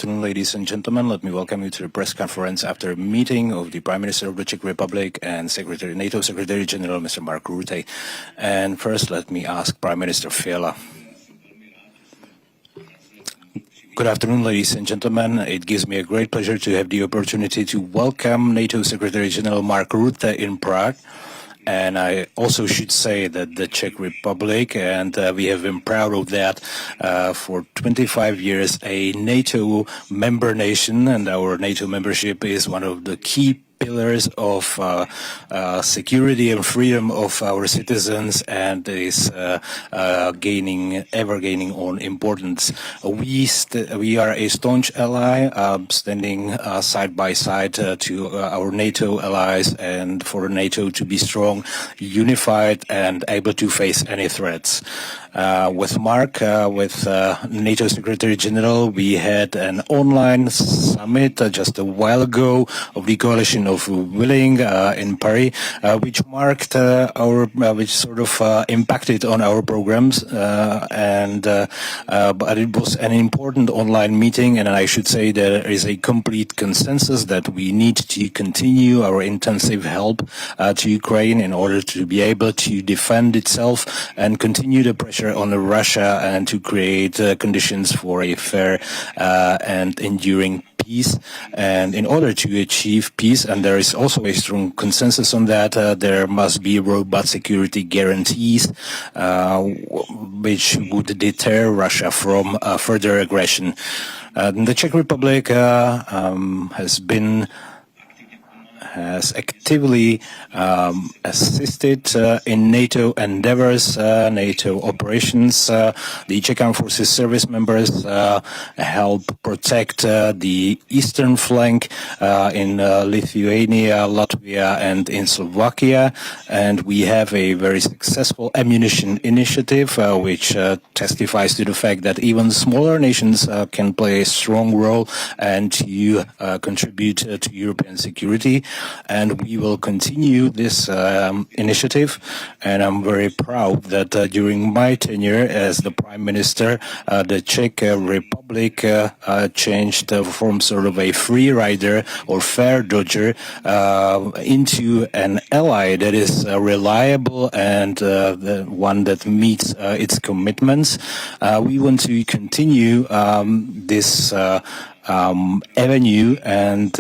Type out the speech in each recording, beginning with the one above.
afternoon, ladies and gentlemen. Let me welcome you to the press conference after a meeting of the Prime Minister of the Czech Republic and NATO Secretary General, Mr. Mark Rutte. And first, let me ask Prime Minister Fiala. Good afternoon, ladies and gentlemen. It gives me a great pleasure to have the opportunity to welcome NATO Secretary General Mark Rutte in Prague. And I also should say that the Czech Republic, and we have been proud of that for 25 years, a NATO member nation, and our NATO membership is one of the key pillars of security and freedom of our citizens, and is ever gaining on importance. We are a staunch ally, standing side by side to our NATO allies, and for NATO to be strong, unified, and able to face any threats. With Mark, with NATO Secretary General, we had an online summit just a while ago of the Coalition of Willing in Paris, which marked which sort of impacted on our programs, but it was an important online meeting, and I should say there is a complete consensus that we need to continue our intensive help to Ukraine in order to be able to defend itself and continue the pressure on Russia and to create conditions for a fair and enduring peace. And in order to achieve peace, and there is also a strong consensus on that, there must be robust security guarantees which would deter Russia from further aggression. The Czech Republic has actively assisted in NATO endeavors, NATO operations. The Czech Armed Forces service members help protect the eastern flank in Lithuania, Latvia, and in Slovakia. And we have a very successful ammunition initiative, which testifies to the fact that even smaller nations can play a strong role and to contribute to European security. And we will continue this initiative, and I'm very proud that during my tenure as the Prime Minister, the Czech Republic changed from sort of a free rider or fair dodger into an ally that is reliable and the one that meets its commitments. We want to continue this avenue, and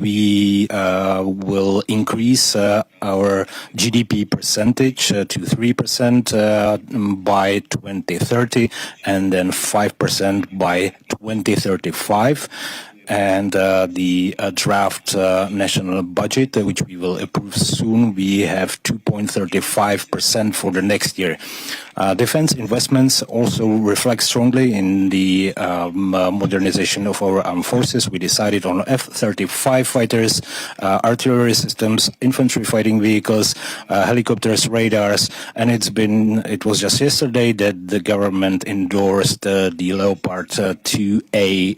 we will increase our GDP percentage to 3% by 2030, and then 5% by 2035. And the draft national budget, which we will approve soon, we have 2.35% for the next year. Defense investments also reflect strongly in the modernization of our armed forces. We decided on F-35 fighters, artillery systems, infantry fighting vehicles, helicopters, radars, and it was just yesterday that the government endorsed the Leopard 2A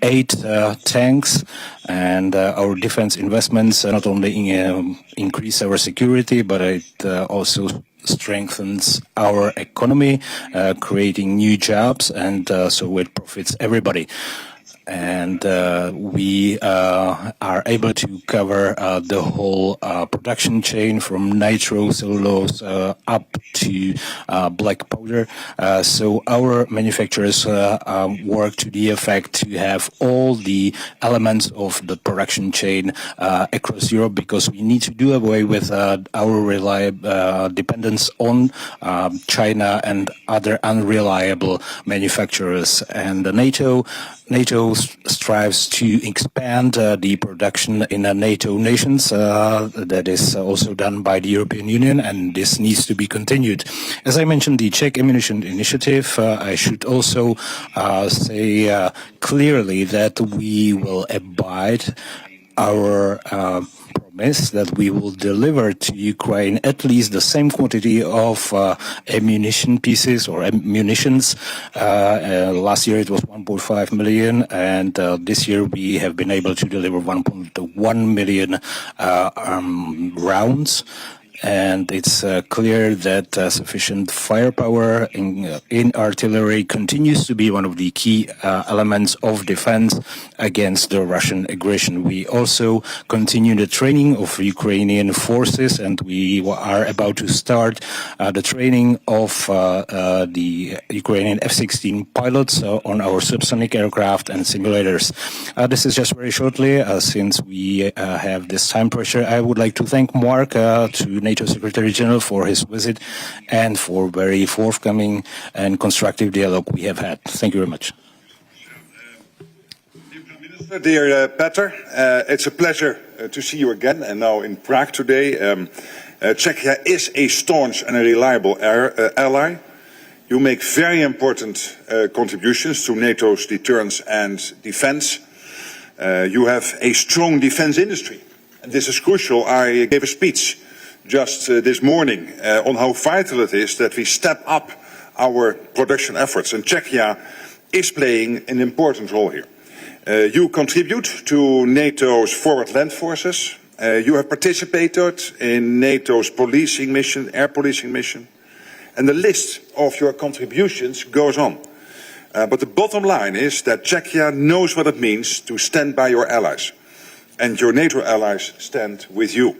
8 tanks, and our defense investments not only increase our security, but it also strengthens our economy, creating new jobs, and so it profits everybody. And we are able to cover the whole production chain from nitrocellulose up to black powder. So our manufacturers work to the effect to have all the elements of the production chain across Europe, because we need to do away with our dependence on China and other unreliable manufacturers. And NATO strives to expand the production in NATO nations. That is also done by the European Union, and this needs to be continued. As I mentioned, the Czech ammunition initiative, I should also say clearly that we will abide our promise that we will deliver to Ukraine at least the same quantity of ammunition pieces or munitions. Last year it was 1.5 million, and this year we have been able to deliver 1.1 million rounds. And it's clear that sufficient firepower in artillery continues to be one of the key elements of defense against the Russian aggression. We also continue the training of Ukrainian forces, and we are about to start the training of the Ukrainian F-16 pilots on our subsonic aircraft and simulators. This is just very shortly, since we have this time pressure. I would like to thank Mark, to NATO Secretary General, for his visit and for very forthcoming and constructive dialogue we have had. Thank you very much. Dear Petr, it's a pleasure to see you again, and now in Prague today. Czechia is a staunch and a reliable ally. You make very important contributions to NATO's deterrence and defense. You have a strong defense industry, and this is crucial. I gave a speech just this morning on how vital it is that we step up our production efforts, and Czechia is playing an important role here. You contribute to NATO's forward land forces. You have participated in NATO's policing mission, air policing mission, and the list of your contributions goes on. But the bottom line is that Czechia knows what it means to stand by your allies, and your NATO allies stand with you.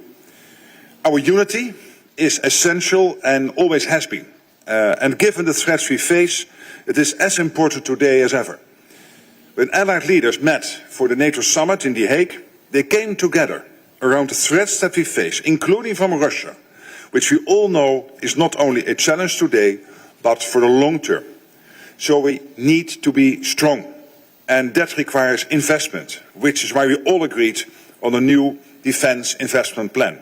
Our unity is essential and always has been. And given the threats we face, it is as important today as ever. When allied leaders met for the NATO summit in The Hague, they came together around the threats that we face, including from Russia, which we all know is not only a challenge today, but for the long term. So we need to be strong, and that requires investment, which is why we all agreed on a new defense investment plan.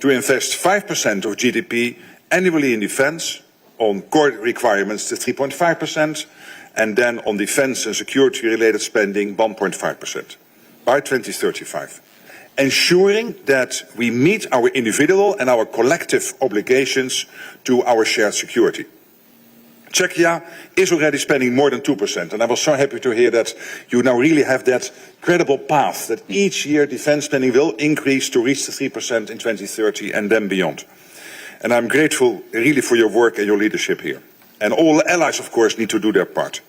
To invest 5% of GDP annually in defense, on core requirements to 3.5%, and then on defense and security-related spending 1.5% by 2035. Ensuring that we meet our individual and our collective obligations to our shared security. Czechia is already spending more than 2%, and I was so happy to hear that you now really have that credible path, that each year defense spending will increase to reach the 3% in 2030 and then beyond. And I'm grateful really for your work and your leadership here. And all allies, of course, need to do their part.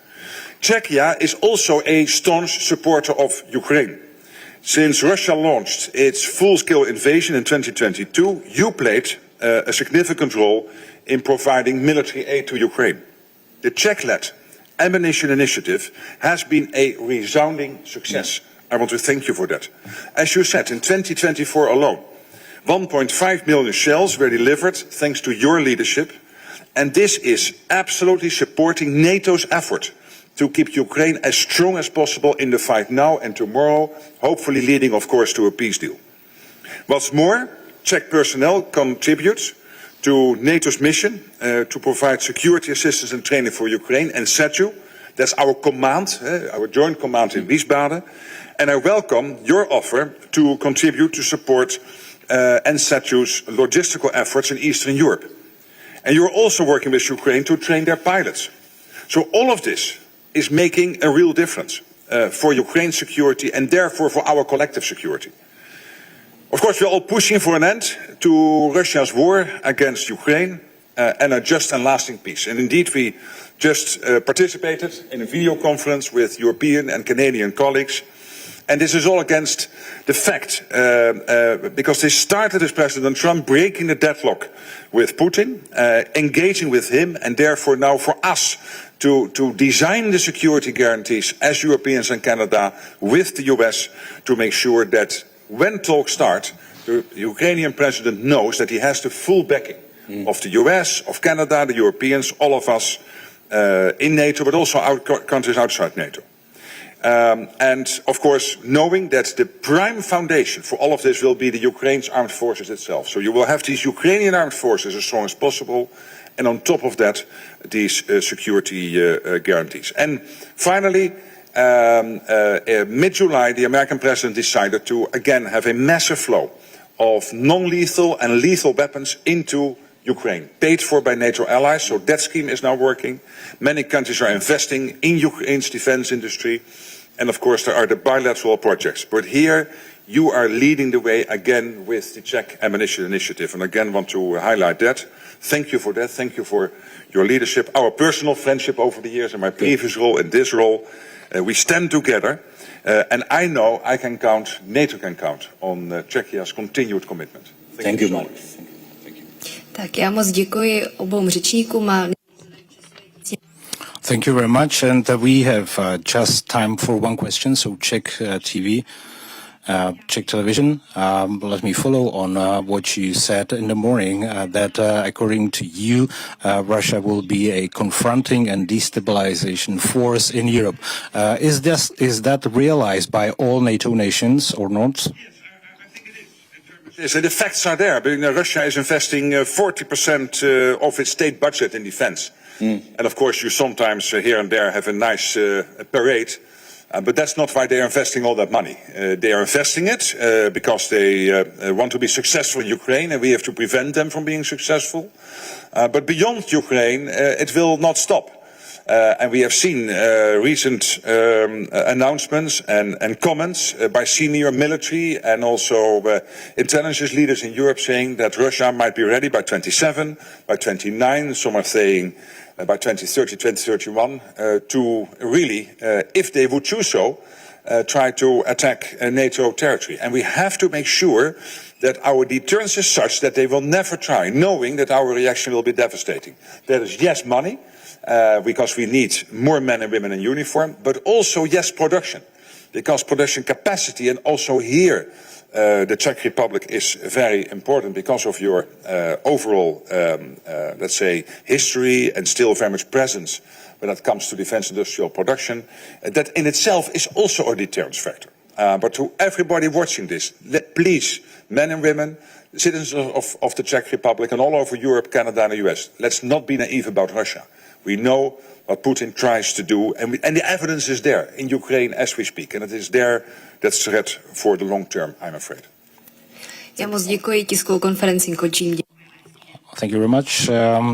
Czechia is also a staunch supporter of Ukraine. Since Russia launched its full-scale invasion in 2022, you played a significant role in providing military aid to Ukraine. The Czech-led ammunition initiative has been a resounding success. I want to thank you for that. As you said, in 2024 alone, 1.5 million shells were delivered thanks to your leadership, and this is absolutely supporting NATO's effort to keep Ukraine as strong as possible in the fight now and tomorrow, hopefully leading, of course, to a peace deal. What's more, Czech personnel contribute to NATO's mission to provide security assistance and training for Ukraine, and SETU, that's our command, our joint command in Wiesbaden, and I welcome your offer to contribute to support NSETU's logistical efforts in Eastern Europe. And you're also working with Ukraine to train their pilots. So all of this is making a real difference for Ukraine's security and therefore for our collective security. Of course, we're all pushing for an end to Russia's war against Ukraine and a just and lasting peace. And indeed, we just participated in a video conference with European and Canadian colleagues. And this is all against the fact, because they started as President Trump breaking the deadlock with Putin, engaging with him, and therefore now for us to design the security guarantees as Europeans and Canada with the US to make sure that when talks start, the Ukrainian president knows that he has the full backing of the US, of Canada, the Europeans, all of us in NATO, but also countries outside NATO. And of course, knowing that the prime foundation for all of this will be the Ukraine's armed forces itself. So you will have these Ukrainian armed forces as strong as possible, and on top of that, these security guarantees. And finally, mid-July, the American president decided to again have a massive flow of non-lethal and lethal weapons into Ukraine, paid for by NATO allies. So that scheme is now working. Many countries are investing in Ukraine's defense industry. And of course, there are the bilateral projects. But here, you are leading the way again with the Czech ammunition initiative. And again, want to highlight that. Thank you for that. Thank you for your leadership. Our personal friendship over the years, and my previous role and this role, we stand together. And I know I can count, NATO can count on Czechia's continued commitment. Thank you, Mark. Tak já moc děkuji obou řečníkům a Thank you very much. And we have just time for one question. So Czech TV, Czech television. Let me follow on what you said in the morning, that according to you, Russia will be a confronting and destabilization force in Europe. Is that realized by all NATO nations or not? Yes, and the facts are there. Russia is investing 40% of its state budget in defense. And of course, you sometimes here and there have a nice parade, but that's not why they are investing all that money. They are investing it because they want to be successful in Ukraine, and we have to prevent them from being successful. But beyond Ukraine, it will not stop. And we have seen recent announcements and comments by senior military and also intelligence leaders in Europe saying that Russia might be ready by 27, by 29, some are saying by 2030, 2031, to really, if they would choose so, try to attack NATO territory. And we have to make sure that our deterrence is such that they will never try, knowing that our reaction will be devastating. That is, yes, money, because we need more men and women in uniform, but also, yes, production, because production capacity, and also here, the Czech Republic is very important because of your overall, let's say, history and still very much presence when it comes to defense industrial production. That in itself is also a deterrence factor. But to everybody watching this, please, men and women, citizens of the Czech Republic and all over Europe, Canada and the US, let's not be naive about Russia. We know what Putin tries to do, and the evidence is there in Ukraine as we speak, and it is there that's threat for the long term, I'm afraid. já moc děkuji, tiskovou konferenci končím. Thank you very much.